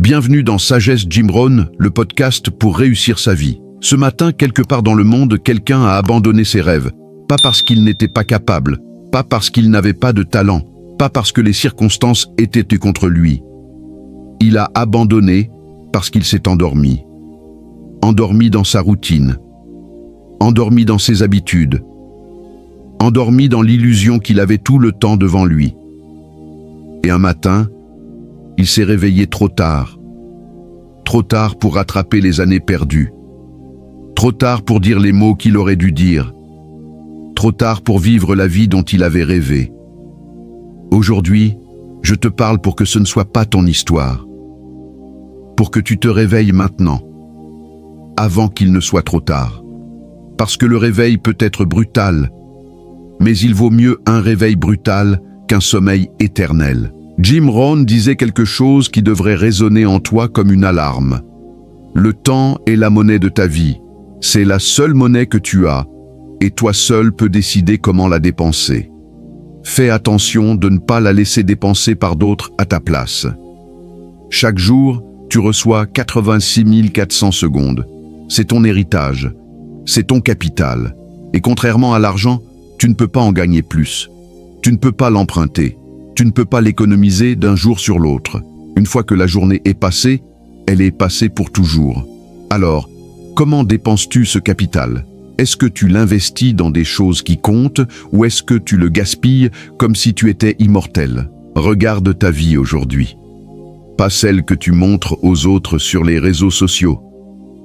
Bienvenue dans Sagesse Jim Rohn, le podcast pour réussir sa vie. Ce matin, quelque part dans le monde, quelqu'un a abandonné ses rêves. Pas parce qu'il n'était pas capable, pas parce qu'il n'avait pas de talent, pas parce que les circonstances étaient contre lui. Il a abandonné parce qu'il s'est endormi. Endormi dans sa routine. Endormi dans ses habitudes. Endormi dans l'illusion qu'il avait tout le temps devant lui. Et un matin, il s'est réveillé trop tard. Trop tard pour rattraper les années perdues. Trop tard pour dire les mots qu'il aurait dû dire. Trop tard pour vivre la vie dont il avait rêvé. Aujourd'hui, je te parle pour que ce ne soit pas ton histoire. Pour que tu te réveilles maintenant, avant qu'il ne soit trop tard. Parce que le réveil peut être brutal, mais il vaut mieux un réveil brutal qu'un sommeil éternel. Jim Rohn disait quelque chose qui devrait résonner en toi comme une alarme. Le temps est la monnaie de ta vie. C'est la seule monnaie que tu as, et toi seul peux décider comment la dépenser. Fais attention de ne pas la laisser dépenser par d'autres à ta place. Chaque jour, tu reçois 86 400 secondes. C'est ton héritage. C'est ton capital. Et contrairement à l'argent, tu ne peux pas en gagner plus. Tu ne peux pas l'emprunter. Tu ne peux pas l'économiser d'un jour sur l'autre. Une fois que la journée est passée, elle est passée pour toujours. Alors, comment dépenses-tu ce capital? Est-ce que tu l'investis dans des choses qui comptent ou est-ce que tu le gaspilles comme si tu étais immortel? Regarde ta vie aujourd'hui. Pas celle que tu montres aux autres sur les réseaux sociaux.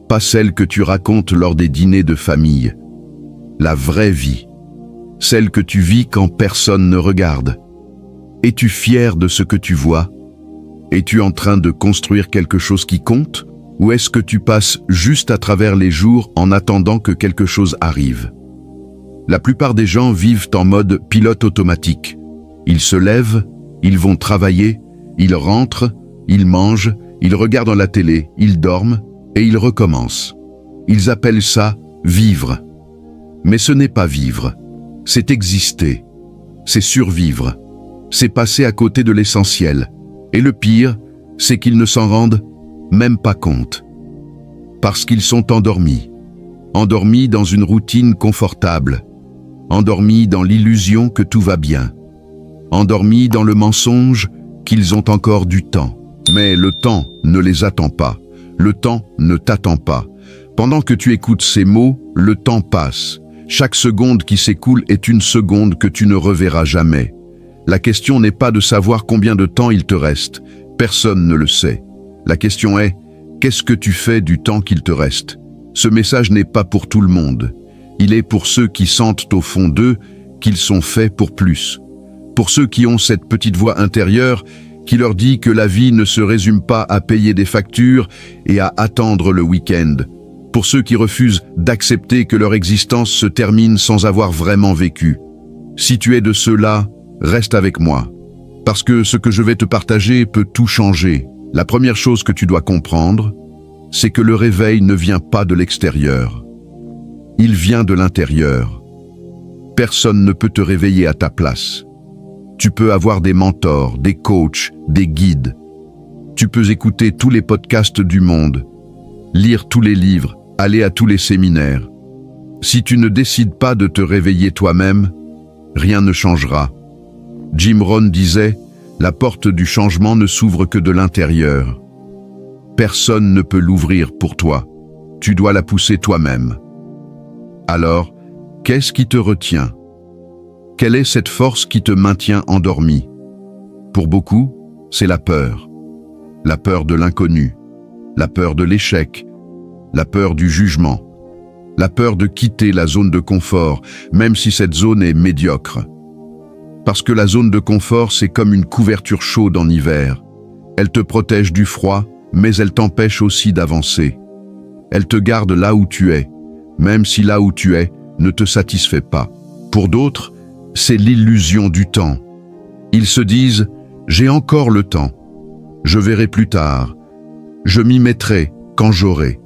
Pas celle que tu racontes lors des dîners de famille. La vraie vie. Celle que tu vis quand personne ne regarde. Es-tu fier de ce que tu vois? Es-tu en train de construire quelque chose qui compte? Ou est-ce que tu passes juste à travers les jours en attendant que quelque chose arrive? La plupart des gens vivent en mode pilote automatique. Ils se lèvent, ils vont travailler, ils rentrent, ils mangent, ils regardent la télé, ils dorment et ils recommencent. Ils appellent ça vivre. Mais ce n'est pas vivre, c'est exister, c'est survivre. C'est passer à côté de l'essentiel. Et le pire, c'est qu'ils ne s'en rendent même pas compte. Parce qu'ils sont endormis. Endormis dans une routine confortable. Endormis dans l'illusion que tout va bien. Endormis dans le mensonge qu'ils ont encore du temps. Mais le temps ne les attend pas. Le temps ne t'attend pas. Pendant que tu écoutes ces mots, le temps passe. Chaque seconde qui s'écoule est une seconde que tu ne reverras jamais. La question n'est pas de savoir combien de temps il te reste. Personne ne le sait. La question est, qu'est-ce que tu fais du temps qu'il te reste? Ce message n'est pas pour tout le monde. Il est pour ceux qui sentent au fond d'eux qu'ils sont faits pour plus. Pour ceux qui ont cette petite voix intérieure qui leur dit que la vie ne se résume pas à payer des factures et à attendre le week-end. Pour ceux qui refusent d'accepter que leur existence se termine sans avoir vraiment vécu. Si tu es de ceux-là, reste avec moi, parce que ce que je vais te partager peut tout changer. La première chose que tu dois comprendre, c'est que le réveil ne vient pas de l'extérieur. Il vient de l'intérieur. Personne ne peut te réveiller à ta place. Tu peux avoir des mentors, des coachs, des guides. Tu peux écouter tous les podcasts du monde, lire tous les livres, aller à tous les séminaires. Si tu ne décides pas de te réveiller toi-même, rien ne changera. Jim Rohn disait, la porte du changement ne s'ouvre que de l'intérieur. Personne ne peut l'ouvrir pour toi. Tu dois la pousser toi-même. Alors, qu'est-ce qui te retient? Quelle est cette force qui te maintient endormi? Pour beaucoup, c'est la peur. La peur de l'inconnu, la peur de l'échec, la peur du jugement, la peur de quitter la zone de confort, même si cette zone est médiocre. Parce que la zone de confort, c'est comme une couverture chaude en hiver. Elle te protège du froid, mais elle t'empêche aussi d'avancer. Elle te garde là où tu es, même si là où tu es ne te satisfait pas. Pour d'autres, c'est l'illusion du temps. Ils se disent « j'ai encore le temps, je verrai plus tard, je m'y mettrai quand j'aurai ».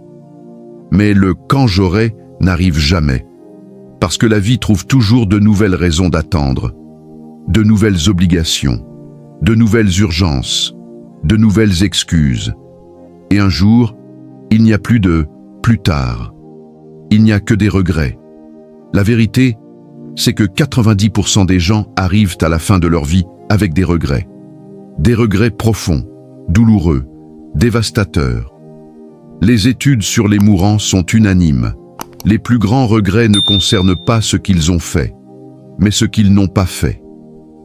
Mais le « quand j'aurai » n'arrive jamais, parce que la vie trouve toujours de nouvelles raisons d'attendre. De nouvelles obligations, de nouvelles urgences, de nouvelles excuses. Et un jour, il n'y a plus de « plus tard ». Il n'y a que des regrets. La vérité, c'est que 90% des gens arrivent à la fin de leur vie avec des regrets. Des regrets profonds, douloureux, dévastateurs. Les études sur les mourants sont unanimes. Les plus grands regrets ne concernent pas ce qu'ils ont fait, mais ce qu'ils n'ont pas fait.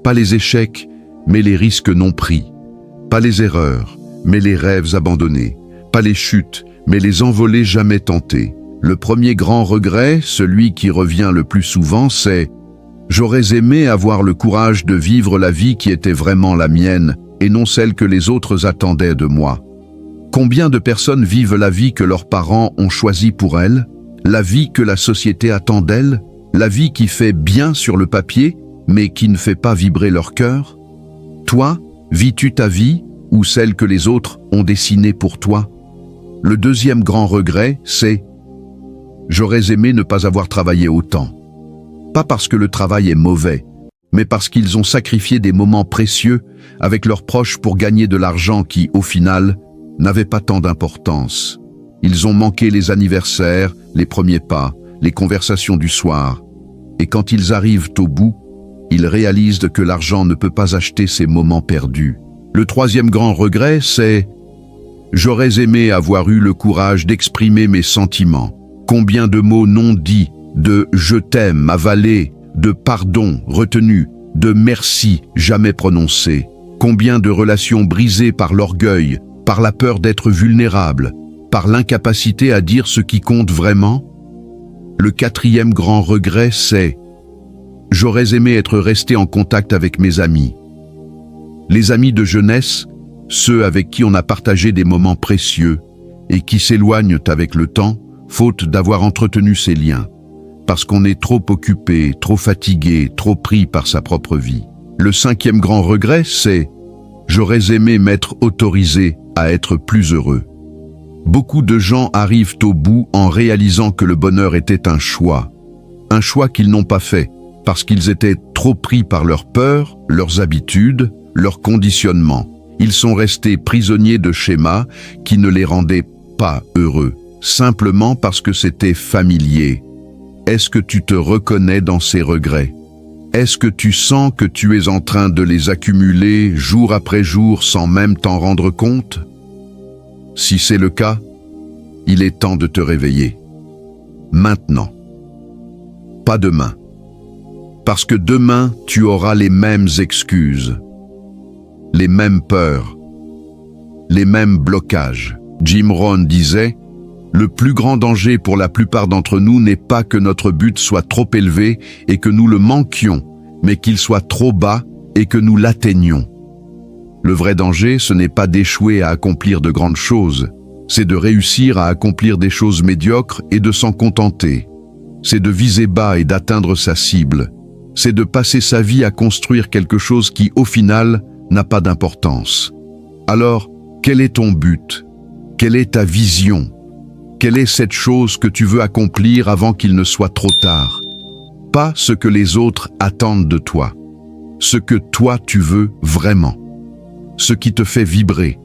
Pas les échecs, mais les risques non pris. Pas les erreurs, mais les rêves abandonnés. Pas les chutes, mais les envolées jamais tentées. Le premier grand regret, celui qui revient le plus souvent, c'est « J'aurais aimé avoir le courage de vivre la vie qui était vraiment la mienne et non celle que les autres attendaient de moi. » Combien de personnes vivent la vie que leurs parents ont choisie pour elles, la vie que la société attend d'elles, la vie qui fait bien sur le papier, mais qui ne fait pas vibrer leur cœur? Toi, vis-tu ta vie ou celle que les autres ont dessinée pour toi? Le deuxième grand regret, c'est « J'aurais aimé ne pas avoir travaillé autant. » Pas parce que le travail est mauvais, mais parce qu'ils ont sacrifié des moments précieux avec leurs proches pour gagner de l'argent qui, au final, n'avait pas tant d'importance. Ils ont manqué les anniversaires, les premiers pas, les conversations du soir. Et quand ils arrivent au bout, ils réalisent que l'argent ne peut pas acheter ces moments perdus. Le troisième grand regret, c'est « J'aurais aimé avoir eu le courage d'exprimer mes sentiments. » Combien de mots non dits, de « je t'aime » avalés, de « pardon » retenus, de « merci » jamais prononcés. Combien de relations brisées par l'orgueil, par la peur d'être vulnérable, par l'incapacité à dire ce qui compte vraiment? Le quatrième grand regret, c'est « J'aurais aimé être resté en contact avec mes amis. » Les amis de jeunesse, ceux avec qui on a partagé des moments précieux et qui s'éloignent avec le temps, faute d'avoir entretenu ces liens, parce qu'on est trop occupé, trop fatigué, trop pris par sa propre vie. Le cinquième grand regret, c'est « J'aurais aimé m'être autorisé à être plus heureux. » Beaucoup de gens arrivent au bout en réalisant que le bonheur était un choix qu'ils n'ont pas fait, parce qu'ils étaient trop pris par leurs peurs, leurs habitudes, leurs conditionnements. Ils sont restés prisonniers de schémas qui ne les rendaient pas heureux, simplement parce que c'était familier. Est-ce que tu te reconnais dans ces regrets? Est-ce que tu sens que tu es en train de les accumuler jour après jour sans même t'en rendre compte? Si c'est le cas, il est temps de te réveiller. Maintenant. Pas demain. Parce que demain, tu auras les mêmes excuses, les mêmes peurs, les mêmes blocages. Jim Rohn disait « Le plus grand danger pour la plupart d'entre nous n'est pas que notre but soit trop élevé et que nous le manquions, mais qu'il soit trop bas et que nous l'atteignions. » Le vrai danger, ce n'est pas d'échouer à accomplir de grandes choses, c'est de réussir à accomplir des choses médiocres et de s'en contenter. C'est de viser bas et d'atteindre sa cible. C'est de passer sa vie à construire quelque chose qui, au final, n'a pas d'importance. Alors, quel est ton but? Quelle est ta vision? Quelle est cette chose que tu veux accomplir avant qu'il ne soit trop tard? Pas ce que les autres attendent de toi. Ce que toi tu veux vraiment. Ce qui te fait vibrer.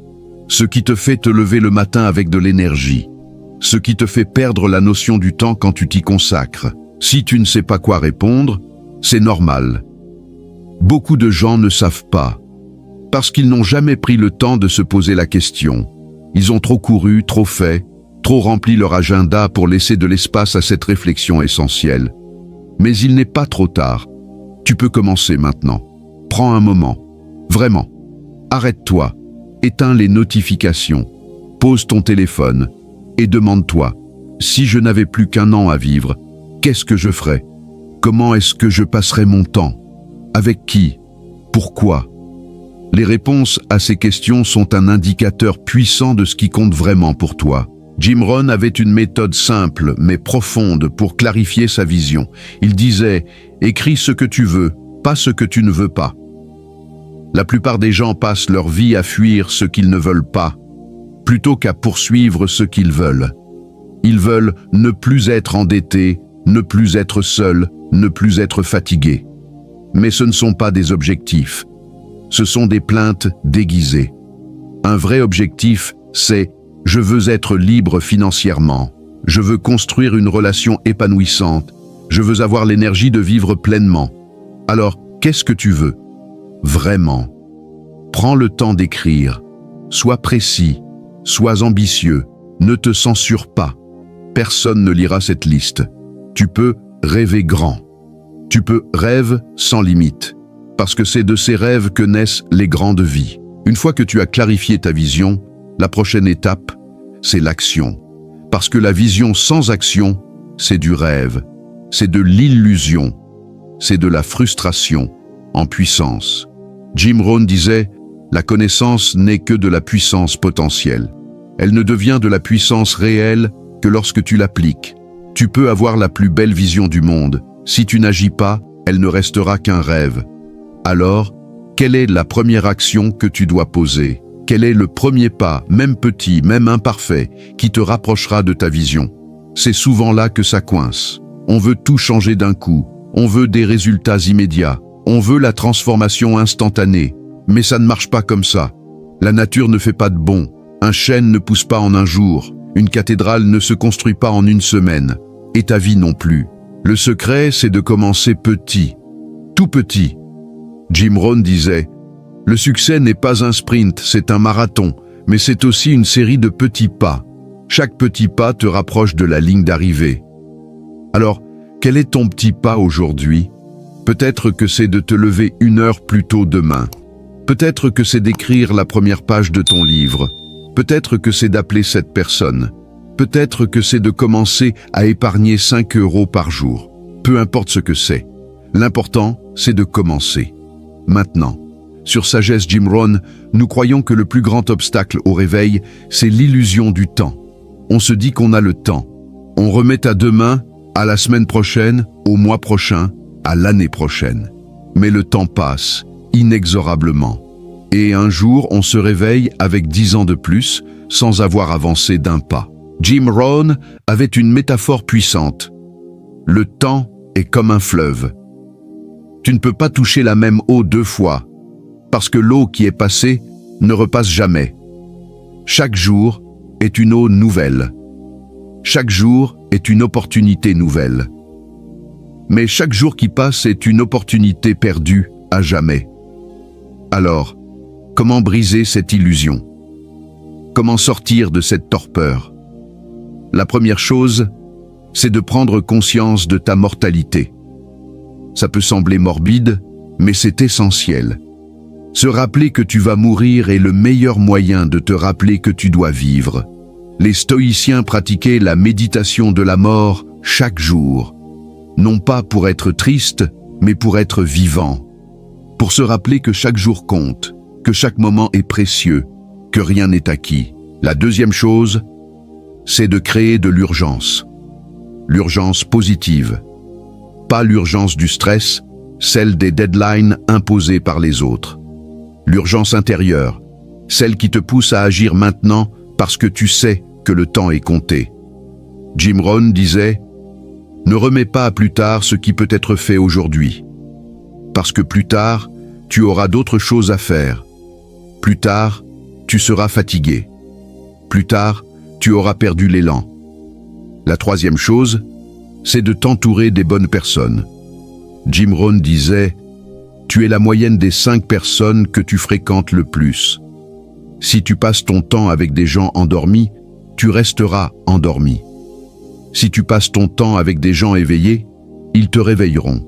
Ce qui te fait te lever le matin avec de l'énergie. Ce qui te fait perdre la notion du temps quand tu t'y consacres. Si tu ne sais pas quoi répondre, c'est normal. Beaucoup de gens ne savent pas, parce qu'ils n'ont jamais pris le temps de se poser la question. Ils ont trop couru, trop fait, trop rempli leur agenda pour laisser de l'espace à cette réflexion essentielle. Mais il n'est pas trop tard. Tu peux commencer maintenant. Prends un moment. Vraiment. Arrête-toi. Éteins les notifications. Pose ton téléphone. Et demande-toi, si je n'avais plus qu'un an à vivre, qu'est-ce que je ferais? Comment est-ce que je passerais mon temps? Avec qui? Pourquoi? Les réponses à ces questions sont un indicateur puissant de ce qui compte vraiment pour toi. Jim Rohn avait une méthode simple mais profonde pour clarifier sa vision. Il disait « Écris ce que tu veux, pas ce que tu ne veux pas ». La plupart des gens passent leur vie à fuir ce qu'ils ne veulent pas, plutôt qu'à poursuivre ce qu'ils veulent. Ils veulent ne plus être endettés, ne plus être seuls, ne plus être fatigués. Mais ce ne sont pas des objectifs. Ce sont des plaintes déguisées. Un vrai objectif, c'est Je veux être libre financièrement. Je veux construire une relation épanouissante. Je veux avoir l'énergie de vivre pleinement. Alors, qu'est-ce que tu veux? Vraiment. Prends le temps d'écrire. Sois précis. Sois ambitieux. Ne te censure pas. Personne ne lira cette liste. Tu peux rêver grand. Tu peux rêver sans limite. Parce que c'est de ces rêves que naissent les grandes vies. Une fois que tu as clarifié ta vision, la prochaine étape, c'est l'action. Parce que la vision sans action, c'est du rêve. C'est de l'illusion. C'est de la frustration en puissance. Jim Rohn disait, la connaissance n'est que de la puissance potentielle. Elle ne devient de la puissance réelle que lorsque tu l'appliques. Tu peux avoir la plus belle vision du monde. Si tu n'agis pas, elle ne restera qu'un rêve. Alors, quelle est la première action que tu dois poser? Quel est le premier pas, même petit, même imparfait, qui te rapprochera de ta vision? C'est souvent là que ça coince. On veut tout changer d'un coup. On veut des résultats immédiats. On veut la transformation instantanée. Mais ça ne marche pas comme ça. La nature ne fait pas de bond. Un chêne ne pousse pas en un jour. Une cathédrale ne se construit pas en une semaine. Et ta vie non plus. Le secret, c'est de commencer petit. Tout petit. Jim Rohn disait, « Le succès n'est pas un sprint, c'est un marathon, mais c'est aussi une série de petits pas. Chaque petit pas te rapproche de la ligne d'arrivée. » Alors, quel est ton petit pas aujourd'hui? Peut-être que c'est de te lever 1 heure plus tôt demain. Peut-être que c'est d'écrire la première page de ton livre. Peut-être que c'est d'appeler cette personne. Peut-être que c'est de commencer à épargner 5 € par jour. Peu importe ce que c'est. L'important, c'est de commencer. Maintenant, sur Sagesse Jim Rohn, nous croyons que le plus grand obstacle au réveil, c'est l'illusion du temps. On se dit qu'on a le temps. On remet à demain, à la semaine prochaine, au mois prochain, à l'année prochaine. Mais le temps passe, inexorablement. Et un jour, on se réveille avec 10 ans de plus, sans avoir avancé d'un pas. Jim Rohn avait une métaphore puissante. Le temps est comme un fleuve. Tu ne peux pas toucher la même eau 2 fois, parce que l'eau qui est passée ne repasse jamais. Chaque jour est une eau nouvelle. Chaque jour est une opportunité nouvelle. Mais chaque jour qui passe est une opportunité perdue à jamais. Alors, comment briser cette illusion? Comment sortir de cette torpeur? La première chose, c'est de prendre conscience de ta mortalité. Ça peut sembler morbide, mais c'est essentiel. Se rappeler que tu vas mourir est le meilleur moyen de te rappeler que tu dois vivre. Les stoïciens pratiquaient la méditation de la mort chaque jour. Non pas pour être triste, mais pour être vivant. Pour se rappeler que chaque jour compte, que chaque moment est précieux, que rien n'est acquis. La deuxième chose, c'est de créer de l'urgence. L'urgence positive. Pas l'urgence du stress, celle des deadlines imposées par les autres. L'urgence intérieure, celle qui te pousse à agir maintenant parce que tu sais que le temps est compté. Jim Rohn disait, « Ne remets pas à plus tard ce qui peut être fait aujourd'hui. Parce que plus tard, tu auras d'autres choses à faire. Plus tard, tu seras fatigué. Plus tard, tu auras perdu l'élan. » La troisième chose, c'est de t'entourer des bonnes personnes. Jim Rohn disait, « Tu es la moyenne des 5 personnes que tu fréquentes le plus. Si tu passes ton temps avec des gens endormis, tu resteras endormi. Si tu passes ton temps avec des gens éveillés, ils te réveilleront.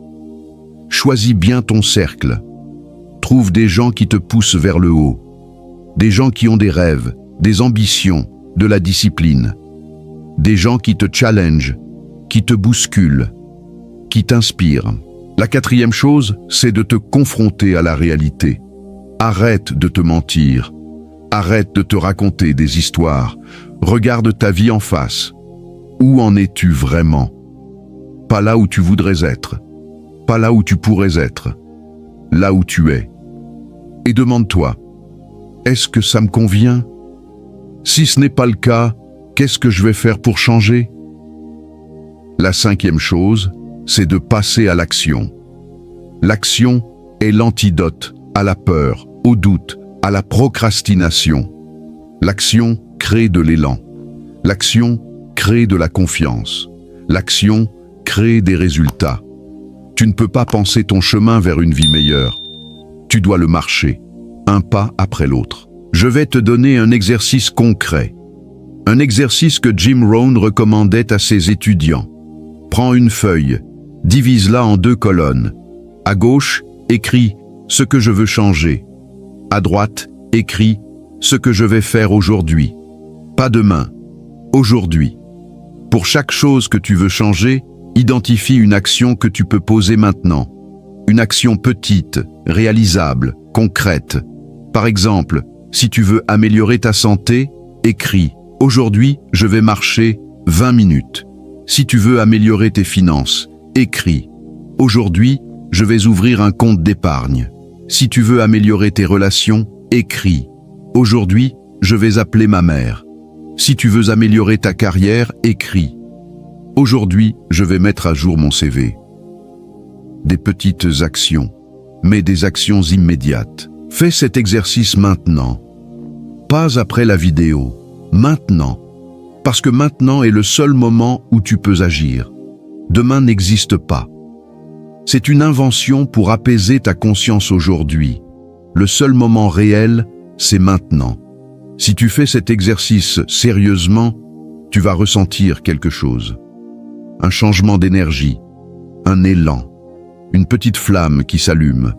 Choisis bien ton cercle. Trouve des gens qui te poussent vers le haut. Des gens qui ont des rêves, des ambitions, de la discipline. Des gens qui te challengent, qui te bousculent, qui t'inspirent. La quatrième chose, c'est de te confronter à la réalité. Arrête de te mentir. Arrête de te raconter des histoires. Regarde ta vie en face. Où en es-tu vraiment? Pas là où tu voudrais être. Pas là où tu pourrais être. Là où tu es. Et demande-toi, est-ce que ça me convient? Si ce n'est pas le cas, qu'est-ce que je vais faire pour changer? La cinquième chose, c'est de passer à l'action. L'action est l'antidote à la peur, au doute, à la procrastination. L'action crée de l'élan. L'action crée de la confiance. L'action crée des résultats. Tu ne peux pas penser ton chemin vers une vie meilleure. Tu dois le marcher, un pas après l'autre. Je vais te donner un exercice concret. Un exercice que Jim Rohn recommandait à ses étudiants. Prends une feuille, divise-la en 2 colonnes. À gauche, écris ce que je veux changer. À droite, écris ce que je vais faire aujourd'hui. Pas demain, aujourd'hui. Pour chaque chose que tu veux changer, identifie une action que tu peux poser maintenant. Une action petite, réalisable, concrète. Par exemple, si tu veux améliorer ta santé, écris « Aujourd'hui, je vais marcher 20 minutes ». Si tu veux améliorer tes finances, écris « Aujourd'hui, je vais ouvrir un compte d'épargne ». Si tu veux améliorer tes relations, écris « Aujourd'hui, je vais appeler ma mère ». Si tu veux améliorer ta carrière, écris « Aujourd'hui, je vais mettre à jour mon CV ». Des petites actions, mais des actions immédiates. Fais cet exercice maintenant. Pas après la vidéo, maintenant. Parce que maintenant est le seul moment où tu peux agir. Demain n'existe pas. C'est une invention pour apaiser ta conscience aujourd'hui. Le seul moment réel, c'est maintenant. Si tu fais cet exercice sérieusement, tu vas ressentir quelque chose. Un changement d'énergie, un élan, une petite flamme qui s'allume.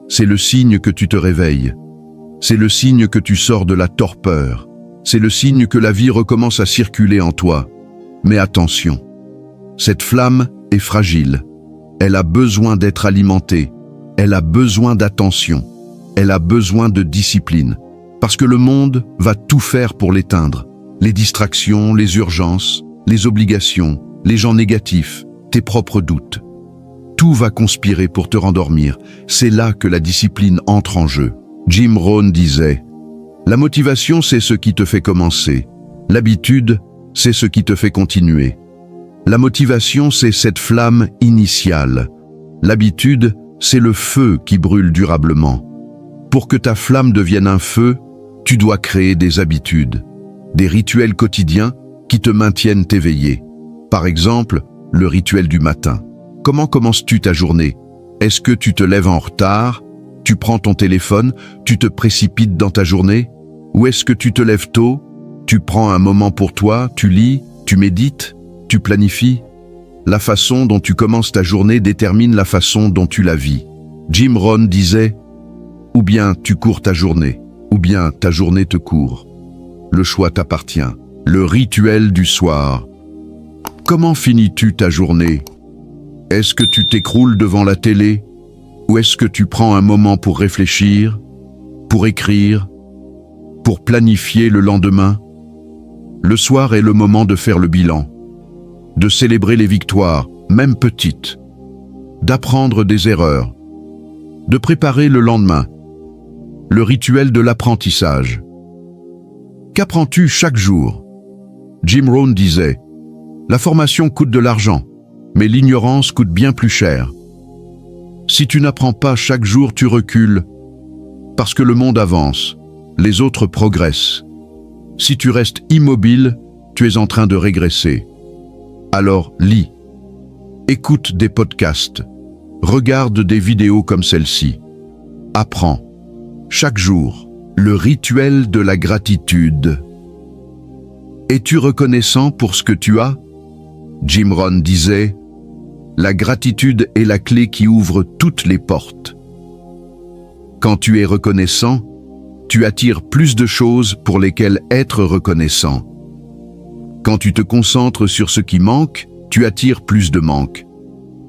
C'est le signe que tu te réveilles. C'est le signe que tu sors de la torpeur. C'est le signe que la vie recommence à circuler en toi. Mais attention, cette flamme est fragile. Elle a besoin d'être alimentée. Elle a besoin d'attention. Elle a besoin de discipline. Parce que le monde va tout faire pour l'éteindre. Les distractions, les urgences, les obligations, les gens négatifs, tes propres doutes. Tout va conspirer pour te rendormir. C'est là que la discipline entre en jeu. Jim Rohn disait « La motivation, c'est ce qui te fait commencer. L'habitude, c'est ce qui te fait continuer. La motivation, c'est cette flamme initiale. L'habitude, c'est le feu qui brûle durablement. Pour que ta flamme devienne un feu, tu dois créer des habitudes, des rituels quotidiens qui te maintiennent éveillé. Par exemple, le rituel du matin. Comment commences-tu ta journée? Est-ce que tu te lèves en retard? Tu prends ton téléphone? Tu te précipites dans ta journée? Ou est-ce que tu te lèves tôt? Tu prends un moment pour toi, tu lis, tu médites, tu planifies? La façon dont tu commences ta journée détermine la façon dont tu la vis. Jim Rohn disait « Ou bien tu cours ta journée, ou bien ta journée te court. Le choix t'appartient. » Le rituel du soir. Comment finis-tu ta journée? Est-ce que tu t'écroules devant la télé? Ou est-ce que tu prends un moment pour réfléchir, pour écrire, pour planifier le lendemain? Le soir est le moment de faire le bilan, de célébrer les victoires, même petites, d'apprendre des erreurs, de préparer le lendemain. Le rituel de l'apprentissage. Qu'apprends-tu chaque jour? Jim Rohn disait « La formation coûte de l'argent, mais l'ignorance coûte bien plus cher. Si tu n'apprends pas chaque jour, tu recules, parce que le monde avance, les autres progressent. Si tu restes immobile, tu es en train de régresser. Alors lis, écoute des podcasts, regarde des vidéos comme celle-ci. Apprends, chaque jour, le rituel de la gratitude. Es-tu reconnaissant pour ce que tu as? Jim Rohn disait « La gratitude est la clé qui ouvre toutes les portes. » Quand tu es reconnaissant, tu attires plus de choses pour lesquelles être reconnaissant. Quand tu te concentres sur ce qui manque, tu attires plus de manque.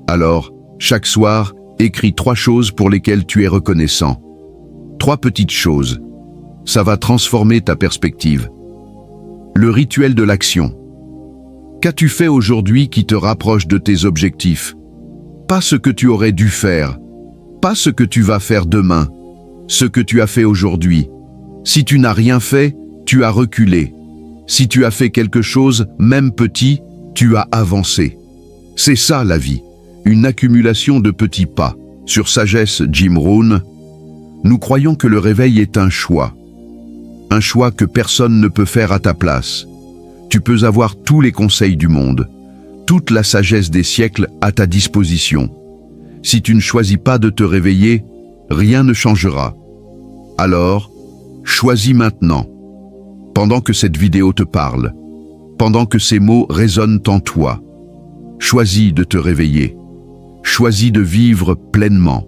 Alors, chaque soir, écris 3 choses pour lesquelles tu es reconnaissant. 3 petites choses. Ça va transformer ta perspective. Le rituel de l'action. Qu'as-tu fait aujourd'hui qui te rapproche de tes objectifs? Pas ce que tu aurais dû faire, pas ce que tu vas faire demain, ce que tu as fait aujourd'hui. Si tu n'as rien fait, tu as reculé. Si tu as fait quelque chose, même petit, tu as avancé. C'est ça la vie, une accumulation de petits pas. Sur Sagesse Jim Rohn, nous croyons que le réveil est un choix. un choix que personne ne peut faire à ta place. Tu peux avoir tous les conseils du monde, toute la sagesse des siècles à ta disposition. Si tu ne choisis pas de te réveiller, rien ne changera. Alors, choisis maintenant. Pendant que cette vidéo te parle, pendant que ces mots résonnent en toi, choisis de te réveiller. Choisis de vivre pleinement.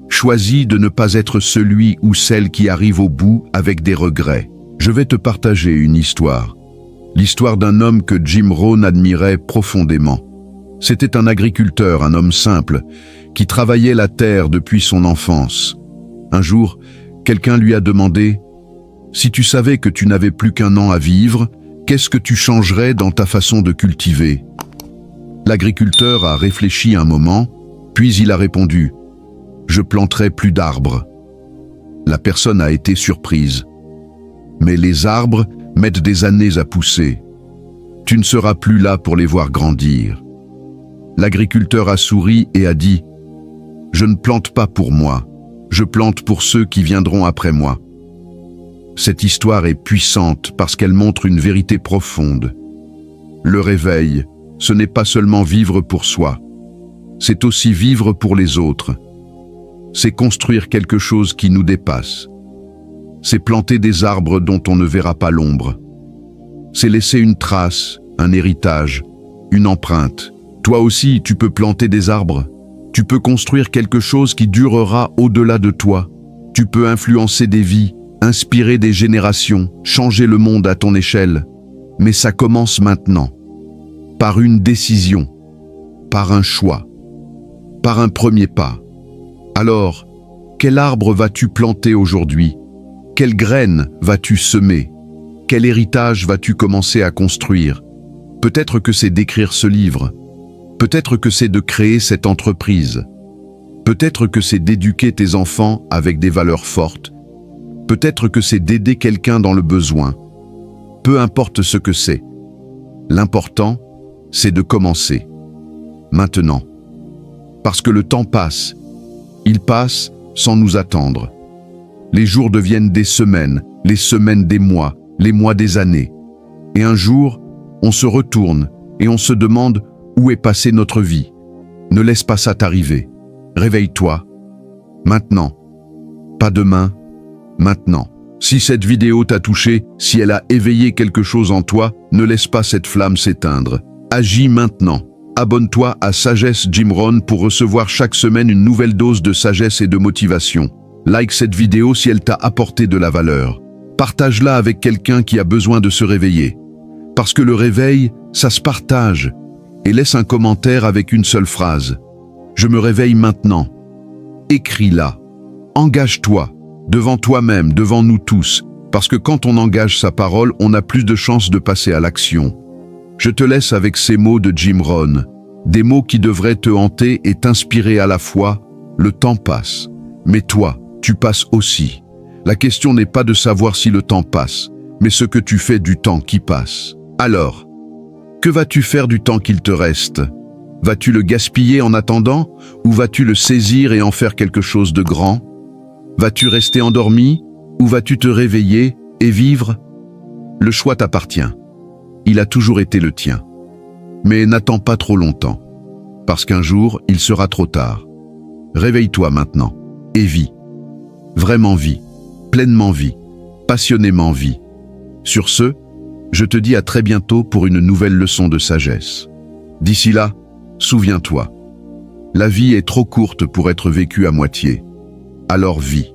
Choisis de ne pas être celui ou celle qui arrive au bout avec des regrets. Je vais te partager une histoire. L'histoire d'un homme que Jim Rohn admirait profondément. C'était un agriculteur, un homme simple, qui travaillait la terre depuis son enfance. Un jour, quelqu'un lui a demandé « Si tu savais que tu n'avais plus qu'un an à vivre, qu'est-ce que tu changerais dans ta façon de cultiver ?» L'agriculteur a réfléchi un moment, puis il a répondu « Je planterai plus d'arbres. » La personne a été surprise. Mais les arbres mettent des années à pousser. Tu ne seras plus là pour les voir grandir. L'agriculteur a souri et a dit « Je ne plante pas pour moi, je plante pour ceux qui viendront après moi. » Cette histoire est puissante parce qu'elle montre une vérité profonde. Le réveil, ce n'est pas seulement vivre pour soi, c'est aussi vivre pour les autres. C'est construire quelque chose qui nous dépasse. C'est planter des arbres dont on ne verra pas l'ombre. C'est laisser une trace, un héritage, une empreinte. Toi aussi, tu peux planter des arbres. Tu peux construire quelque chose qui durera au-delà de toi. Tu peux influencer des vies, inspirer des générations, changer le monde à ton échelle. Mais ça commence maintenant. Par une décision, par un choix, par un premier pas. Alors, quel arbre vas-tu planter aujourd'hui ? Quelle graine vas-tu semer? Quel héritage vas-tu commencer à construire? Peut-être que c'est d'écrire ce livre. Peut-être que c'est de créer cette entreprise. Peut-être que c'est d'éduquer tes enfants avec des valeurs fortes. Peut-être que c'est d'aider quelqu'un dans le besoin. Peu importe ce que c'est. L'important, c'est de commencer. Maintenant. Parce que le temps passe. Il passe sans nous attendre. Les jours deviennent des semaines, les semaines des mois, les mois des années. Et un jour, on se retourne et on se demande où est passée notre vie. Ne laisse pas ça t'arriver. Réveille-toi. Maintenant. Pas demain. Maintenant. Si cette vidéo t'a touché, si elle a éveillé quelque chose en toi, ne laisse pas cette flamme s'éteindre. Agis maintenant. Abonne-toi à Sagesse Jim Rohn pour recevoir chaque semaine une nouvelle dose de sagesse et de motivation. Like cette vidéo si elle t'a apporté de la valeur. Partage-la avec quelqu'un qui a besoin de se réveiller. Parce que le réveil, ça se partage. Et laisse un commentaire avec une seule phrase. Je me réveille maintenant. Écris-la. Engage-toi. Devant toi-même, devant nous tous. Parce que quand on engage sa parole, on a plus de chances de passer à l'action. Je te laisse avec ces mots de Jim Rohn. Des mots qui devraient te hanter et t'inspirer à la fois. Le temps passe. Mais toi, tu passes aussi. La question n'est pas de savoir si le temps passe, mais ce que tu fais du temps qui passe. Alors, que vas-tu faire du temps qu'il te reste? Vas-tu le gaspiller en attendant, ou vas-tu le saisir et en faire quelque chose de grand? Vas-tu rester endormi, ou vas-tu te réveiller et vivre? Le choix t'appartient. Il a toujours été le tien. Mais n'attends pas trop longtemps, parce qu'un jour, il sera trop tard. Réveille-toi maintenant, et vis. Vraiment vis, pleinement vis, passionnément vis. Sur ce, je te dis à très bientôt pour une nouvelle leçon de sagesse. D'ici là, souviens-toi, la vie est trop courte pour être vécue à moitié. Alors vis,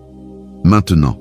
maintenant.